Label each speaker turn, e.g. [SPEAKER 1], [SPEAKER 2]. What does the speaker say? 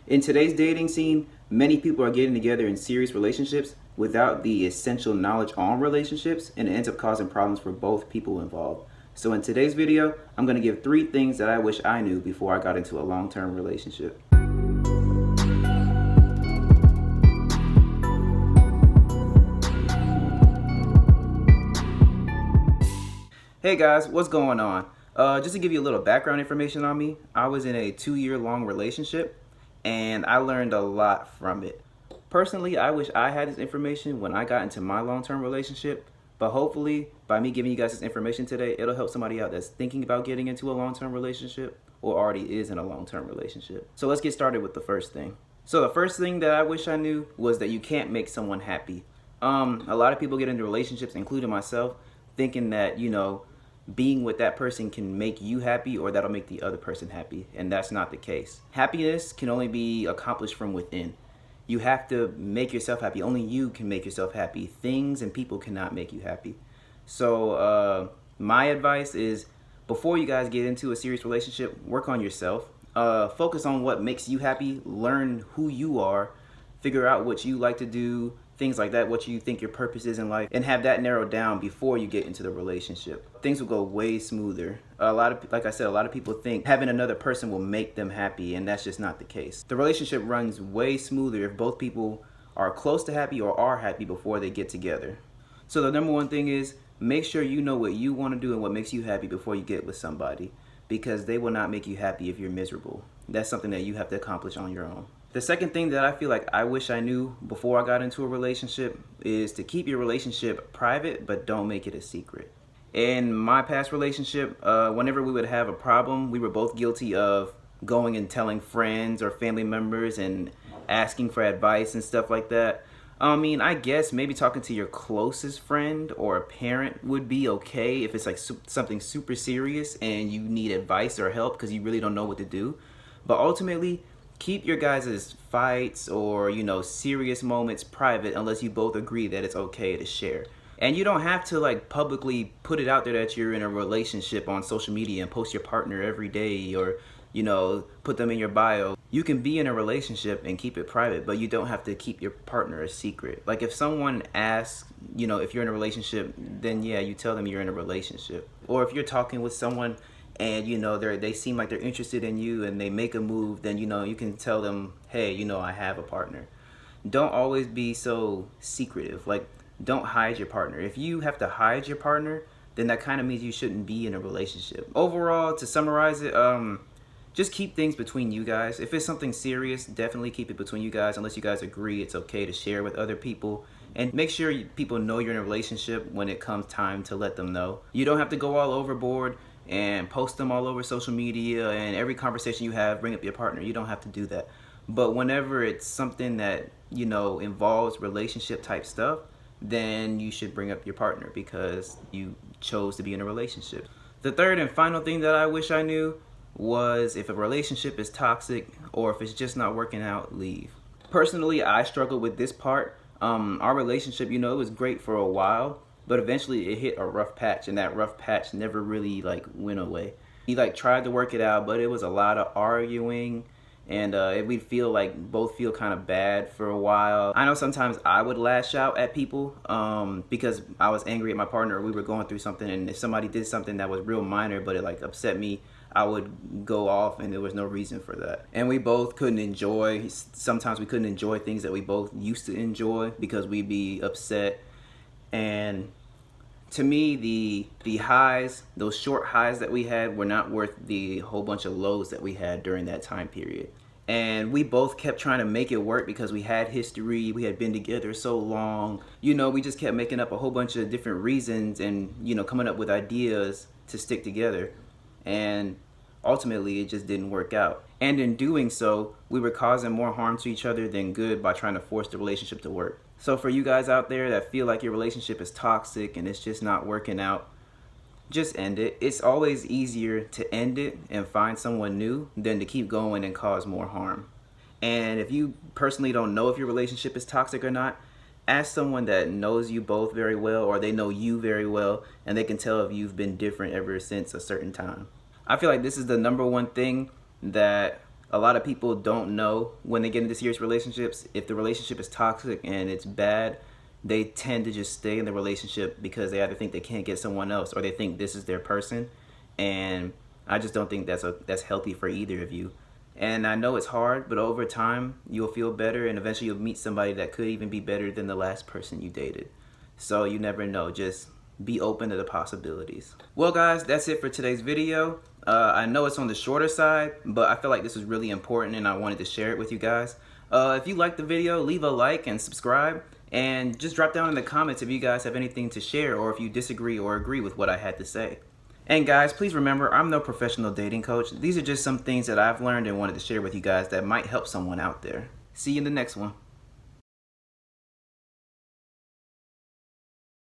[SPEAKER 1] In today's dating scene, many people are getting together in serious relationships without the essential knowledge on relationships, and it ends up causing problems for both people involved. So in today's video, I'm going to give 3 things that I wish I knew before I got into a long-term relationship. Hey guys, what's going on? Just to give you a little background information on me, I was in a 2-year-long relationship and I learned a lot from it. Personally, I wish I had this information when I got into my long-term relationship, but hopefully by me giving you guys this information today, it'll help somebody out that's thinking about getting into a long-term relationship or already is in a long-term relationship. So let's get started with the first thing. So the first thing that I wish I knew was that you can't make someone happy. A lot of people get into relationships, including myself, thinking that, being with that person can make you happy or that'll make the other person happy, and that's not the case. Happiness can only be accomplished from within. You have to make yourself happy. Only you can make yourself happy. Things and people cannot make you happy. So my advice is, before you guys get into a serious relationship, work on yourself. Focus on what makes you happy. Learn who you are. Figure out what you like to do, things like that, what you think your purpose is in life, and have that narrowed down before you get into the relationship. Things will go way smoother. Like I said, a lot of people think having another person will make them happy, and that's just not the case. The relationship runs way smoother if both people are close to happy or are happy before they get together. So the number one thing is, make sure you know what you want to do and what makes you happy before you get with somebody, because they will not make you happy if you're miserable. That's something that you have to accomplish on your own. The second thing that I feel like I wish I knew before I got into a relationship is to keep your relationship private, but don't make it a secret. In my past relationship, whenever we would have a problem, we were both guilty of going and telling friends or family members and asking for advice and stuff like that. I guess maybe talking to your closest friend or a parent would be okay if it's like something super serious and you need advice or help because you really don't know what to do. But ultimately, keep your guys' fights or, serious moments private unless you both agree that it's okay to share. And you don't have to publicly put it out there that you're in a relationship on social media and post your partner every day or, put them in your bio. You can be in a relationship and keep it private, but you don't have to keep your partner a secret. Like if someone asks, if you're in a relationship, then yeah, you tell them you're in a relationship. Or if you're talking with someone and they seem like they're interested in you and they make a move, then you can tell them, hey, I have a partner. Don't always be so secretive. Don't hide your partner. If you have to hide your partner, then that kind of means you shouldn't be in a relationship. Overall, to summarize it, just keep things between you guys. If it's something serious, definitely keep it between you guys. Unless you guys agree it's okay to share with other people. And make sure people know you're in a relationship when it comes time to let them know. You don't have to go all overboard and post them all over social media, and every conversation you have, bring up your partner. You don't have to do that. But whenever it's something that, involves relationship type stuff, then you should bring up your partner because you chose to be in a relationship. The third and final thing that I wish I knew was if a relationship is toxic or if it's just not working out, leave. Personally, I struggled with this part. Our relationship, it was great for a while, but eventually it hit a rough patch, and that rough patch never really went away. He tried to work it out, but it was a lot of arguing, and we'd both feel kind of bad for a while. I know sometimes I would lash out at people because I was angry at my partner, or we were going through something, and if somebody did something that was real minor but it upset me, I would go off, and there was no reason for that. And we both sometimes we couldn't enjoy things that we both used to enjoy because we'd be upset. And to me, the highs, those short highs that we had, were not worth the whole bunch of lows that we had during that time period. And we both kept trying to make it work because we had history, we had been together so long. We just kept making up a whole bunch of different reasons and, coming up with ideas to stick together. And ultimately, it just didn't work out. And in doing so, we were causing more harm to each other than good by trying to force the relationship to work. So for you guys out there that feel like your relationship is toxic and it's just not working out, just end it. It's always easier to end it and find someone new than to keep going and cause more harm. And if you personally don't know if your relationship is toxic or not, ask someone that knows you both very well, or they know you very well, and they can tell if you've been different ever since a certain time. I feel like this is the number one thing that A lot of people don't know when they get into serious relationships. If the relationship is toxic and it's bad, they tend to just stay in the relationship because they either think they can't get someone else or they think this is their person. And I just don't think that's healthy for either of you. And I know it's hard, but over time you'll feel better, and eventually you'll meet somebody that could even be better than the last person you dated. So you never know. Just be open to the possibilities. Well guys, that's it for today's video. I know it's on the shorter side, but I feel like this is really important and I wanted to share it with you guys. If you liked the video, leave a like and subscribe, and just drop down in the comments if you guys have anything to share or if you disagree or agree with what I had to say. And guys, please remember, I'm no professional dating coach. These are just some things that I've learned and wanted to share with you guys that might help someone out there. See you in the next one.